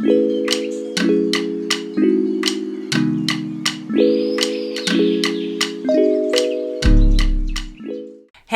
Hey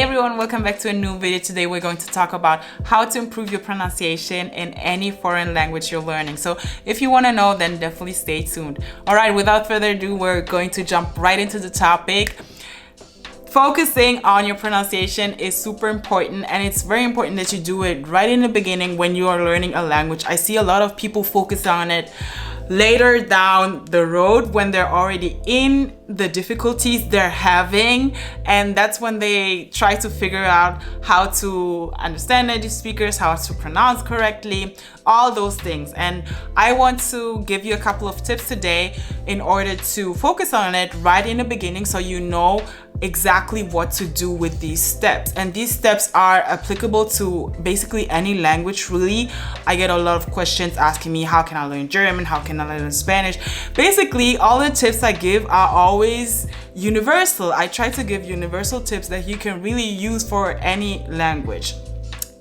everyone, welcome back to a new video. Today we're going to talk about how to improve your pronunciation in any foreign language you're learning. So if you want to know, then definitely stay tuned. All right, without further ado, we're going to jump right into the topic. Focusing on your pronunciation is super important, and it's very important that you do it right in the beginning when you are learning a language. I see a lot of people focus on it later down the road when they're already in the difficulties they're having, and that's when they try to figure out how to understand native speakers, how to pronounce correctly, all those things. And I want to give you a couple of tips today in order to focus on it right in the beginning so you know exactly what to do with these steps. And these steps are applicable to basically any language, really. I get a lot of questions asking me, how can I learn German? How can I learn Spanish? Basically, all the tips I give are always universal. I try to give universal tips that you can really use for any language.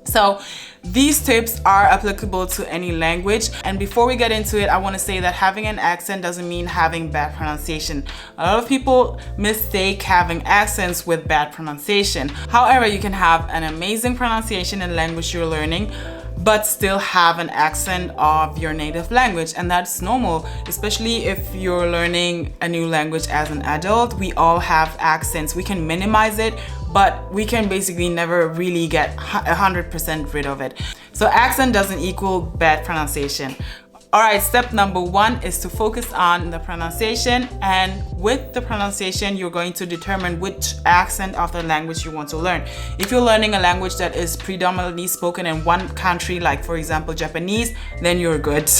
So these tips are applicable to any language. And before we get into it, I want to say that having an accent doesn't mean having bad pronunciation. A lot of people mistake having accents with bad pronunciation. However, you can have an amazing pronunciation in the language you're learning, but still have an accent of your native language, and that's normal, especially if you're learning a new language as an adult. We all have accents. We can minimize it, but we can basically never really get 100% rid of it. So accent doesn't equal bad pronunciation. All right, step number one is to focus on the pronunciation, and with the pronunciation, you're going to determine which accent of the language you want to learn. If you're learning a language that is predominantly spoken in one country, like for example Japanese, then you're good.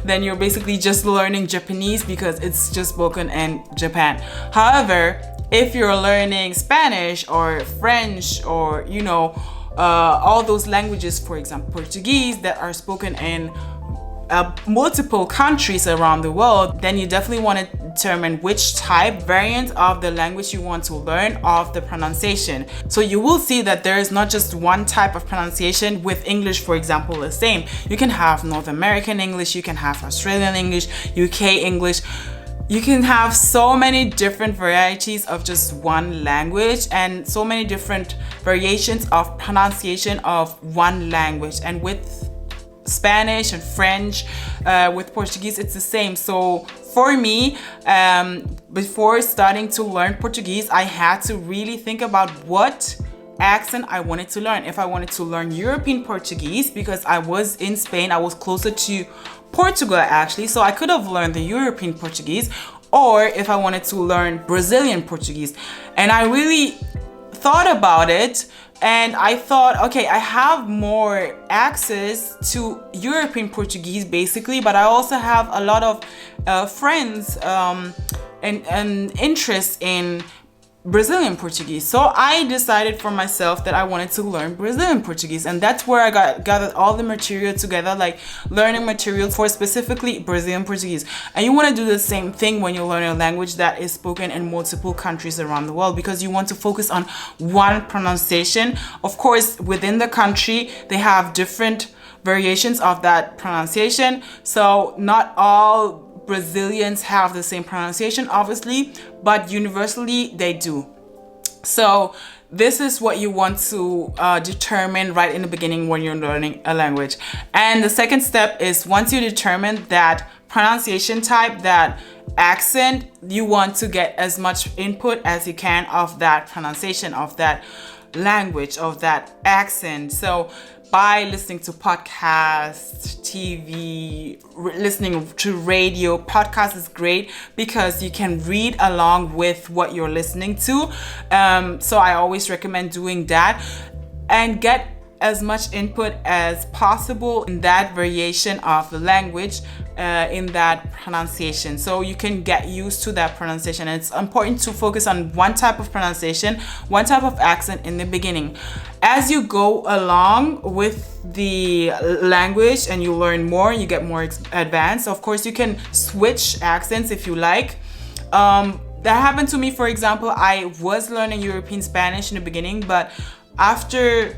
Then you're basically just learning Japanese because it's just spoken in Japan. However, if you're learning Spanish or French or all those languages, for example Portuguese, that are spoken in multiple countries around the world, then you definitely want to determine which variant of the language you want to learn of the pronunciation. So you will see that there is not just one type of pronunciation. With English, for example, the same. You can have North American English, you can have Australian English, UK English. You can have so many different varieties of just one language and so many different variations of pronunciation of one language. And with Spanish and French, with Portuguese, it's the same. So for me, before starting to learn Portuguese, I had to really think about what accent I wanted to learn. If I wanted to learn European Portuguese, because I was in Spain, I was closer to Portugal actually, so I could have learned the European Portuguese, or if I wanted to learn Brazilian Portuguese. And I really thought about it, and I thought, okay, I have more access to European Portuguese basically, but I also have a lot of friends and interest in Brazilian Portuguese. So I decided for myself that I wanted to learn Brazilian Portuguese, and that's where I gathered all the material together, like learning material for specifically Brazilian Portuguese. And you want to do the same thing when you learn a language that is spoken in multiple countries around the world, because you want to focus on one pronunciation. Of course, within the country, they have different variations of that pronunciation. So not all Brazilians have the same pronunciation, obviously, but universally they do. So this is what you want to determine right in the beginning when you're learning a language. And the second step is, once you determine that pronunciation type, that accent, you want to get as much input as you can of that pronunciation, of that language, of that accent. So by listening to podcasts, TV, listening to radio. Podcast is great because you can read along with what you're listening to. So I always recommend doing that and get as much input as possible in that variation of the language, in that pronunciation, so you can get used to that pronunciation. And it's important to focus on one type of pronunciation, one type of accent in the beginning. As you go along with the language and you learn more, you get more advanced. Of course, you can switch accents if you like. That happened to me. For example, I was learning European Spanish in the beginning, but after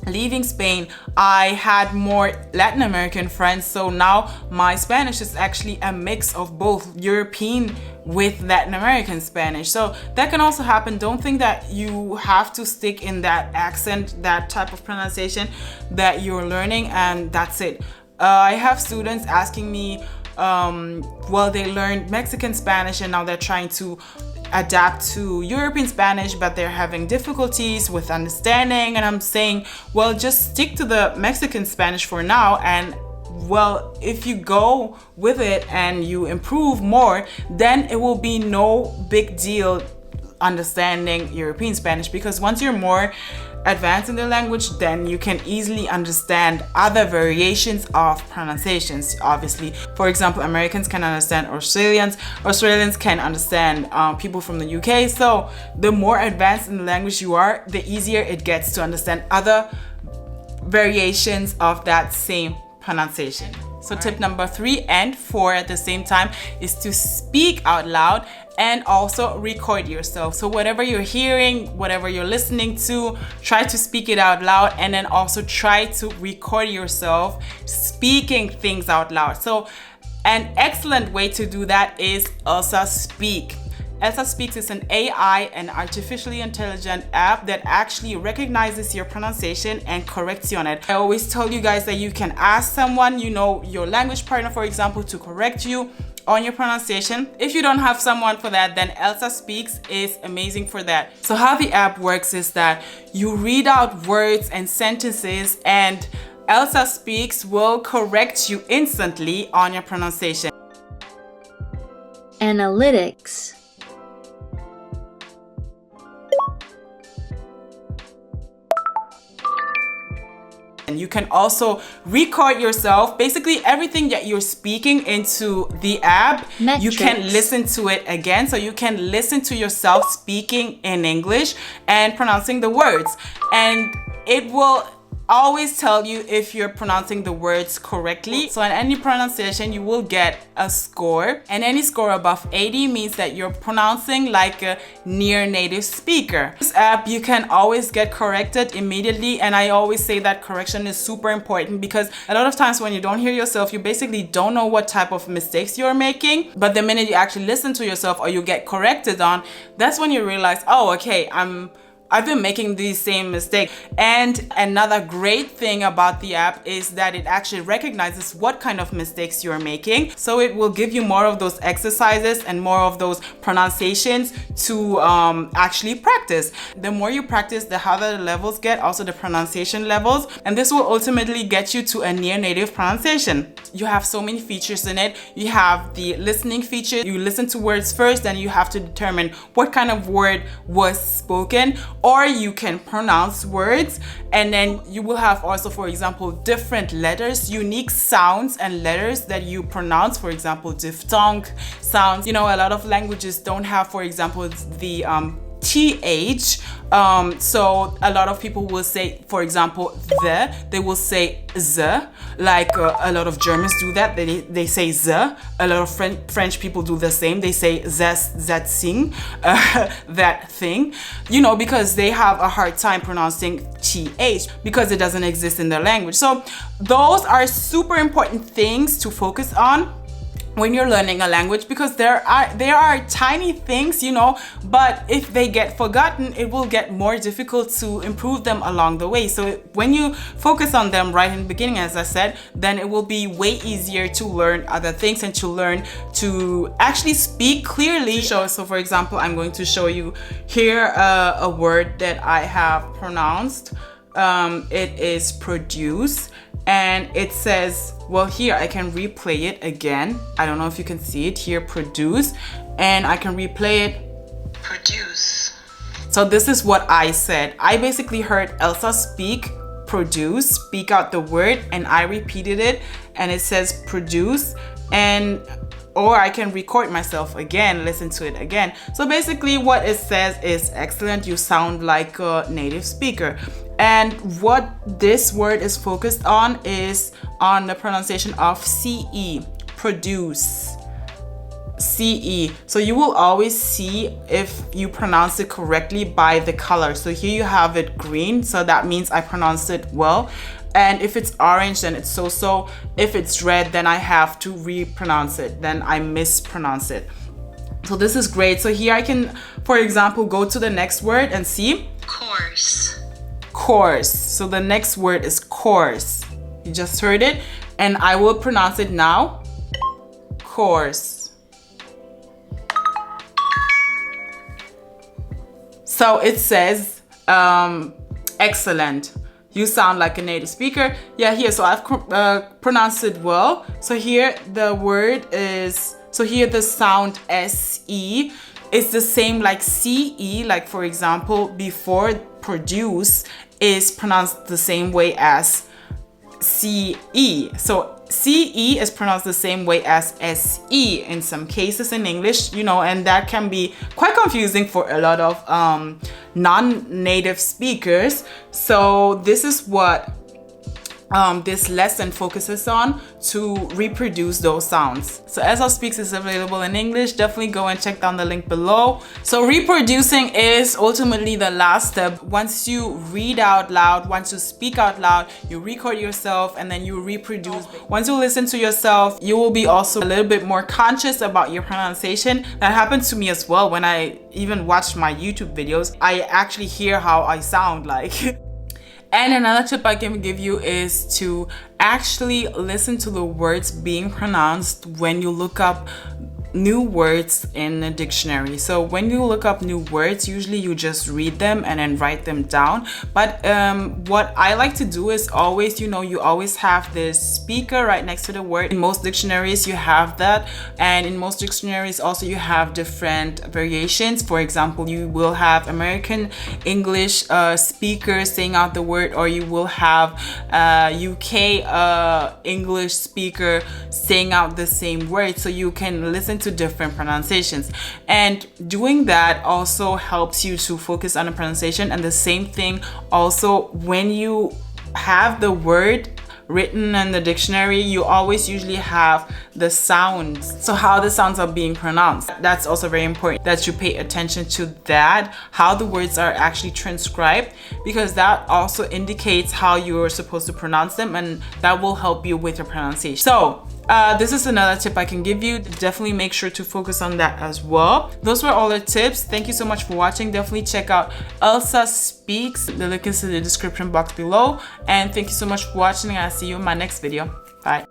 leaving Spain, I had more Latin American friends, so now my Spanish is actually a mix of both European with Latin American Spanish. So that can also happen. Don't think that you have to stick in that accent, that type of pronunciation that you're learning, and that's it. I have students asking me, well, they learned Mexican Spanish and now they're trying to adapt to European Spanish, but they're having difficulties with understanding. And I'm saying, well, just stick to the Mexican Spanish for now. And well, if you go with it and you improve more, then it will be no big deal understanding European Spanish, because once you're more advanced in the language, then you can easily understand other variations of pronunciations. Obviously, for example, Americans can understand Australians can understand people from the UK. So the more advanced in the language you are, the easier it gets to understand other variations of that same pronunciation. So tip number 3 and 4 at the same time is to speak out loud and also record yourself. So whatever you're hearing, whatever you're listening to, try to speak it out loud, and then also try to record yourself speaking things out loud. So an excellent way to do that is Elsa Speak. Elsa Speaks is an AI, an artificially intelligent app that actually recognizes your pronunciation and corrects you on it. I always tell you guys that you can ask someone, you know, your language partner, for example, to correct you on your pronunciation. If you don't have someone for that, then Elsa Speaks is amazing for that. So how the app works is that you read out words and sentences, and Elsa Speaks will correct you instantly on your pronunciation. Analytics. And you can also record yourself, basically everything that you're speaking into the app. Metrics. You can listen to it again. So you can listen to yourself speaking in English and pronouncing the words. And it will always tell you if you're pronouncing the words correctly. So in any pronunciation, you will get a score. And any score above 80 means that you're pronouncing like a near native speaker. This app, you can always get corrected immediately. And I always say that correction is super important, because a lot of times when you don't hear yourself, you basically don't know what type of mistakes you're making. But the minute you actually listen to yourself or you get corrected on, that's when you realize, oh, okay, I've been making these same mistakes. And another great thing about the app is that it actually recognizes what kind of mistakes you're making. So it will give you more of those exercises and more of those pronunciations to actually practice. The more you practice, the harder the levels get, also the pronunciation levels. And this will ultimately get you to a near native pronunciation. You have so many features in it. You have the listening feature. You listen to words first, then you have to determine what kind of word was spoken. Or you can pronounce words, and then you will have also, for example, different letters, unique sounds and letters that you pronounce, for example, diphthong sounds. You know, a lot of languages don't have, for example, the TH. So a lot of people will say, for example, they will say z, like a lot of Germans do that. They say z. A lot of French people do the same. They say that thing, that thing, you know, because they have a hard time pronouncing TH because it doesn't exist in their language. So those are super important things to focus on when you're learning a language, because there are tiny things, you know, but if they get forgotten, it will get more difficult to improve them along the way. So when you focus on them right in the beginning, as I said, then it will be way easier to learn other things and to learn to actually speak clearly. So for example, I'm going to show you here a word that I have pronounced. It is produce. And it says, well, here I can replay it again. I don't know if you can see it here, produce, and I can replay it. Produce. So this is what I said. I basically heard Elsa speak speak out the word, and I repeated it, and it says produce. Or I can record myself again, listen to it again. So basically what it says is, excellent, you sound like a native speaker. And what this word is focused on is on the pronunciation of CE, produce. CE. So you will always see if you pronounce it correctly by the color. So here you have it green, so that means I pronounced it well. And if it's orange, then it's so-so. If it's red, then I have to repronounce it. Then I mispronounce it. So this is great. So here I can, for example, go to the next word and see. Course. Course. So the next word is course. You just heard it. And I will pronounce it now. Course. So it says, excellent. You sound like a native speaker. Yeah, here, so I've pronounced it well. So here the word is, so here the sound SE is the same like CE, like for example, before produce is pronounced the same way as CE. So CE is pronounced the same way as SE in some cases in English, you know, and that can be quite confusing for a lot of non-native speakers. So this is what this lesson focuses on, to reproduce those sounds. So Esel Speaks is available in English. Definitely go and check down the link below. So reproducing is ultimately the last step. Once you read out loud, once you speak out loud, you record yourself and then you reproduce. Once you listen to yourself, you will be also a little bit more conscious about your pronunciation. That happened to me as well when I even watched my YouTube videos. I actually hear how I sound like. And another tip I can give you is to actually listen to the words being pronounced when you look up new words in a dictionary. So when you look up new words, usually you just read them and then write them down. But what I like to do is always, you know, you always have this speaker right next to the word. In most dictionaries you have that, and in most dictionaries also you have different variations. For example, you will have American English speaker saying out the word, or you will have UK English speaker saying out the same word, so you can listen to different pronunciations. And doing that also helps you to focus on the pronunciation. And the same thing also when you have the word written in the dictionary, you always usually have the sounds, so how the sounds are being pronounced. That's also very important that you pay attention to that, how the words are actually transcribed, because that also indicates how you're supposed to pronounce them, and that will help you with your pronunciation. So this is another tip I can give you. Definitely make sure to focus on that as well. Those were all the tips. Thank you so much for watching. Definitely check out Elsa Speaks. The link is in the description box below. And thank you so much for watching, and I'll see you in my next video. Bye.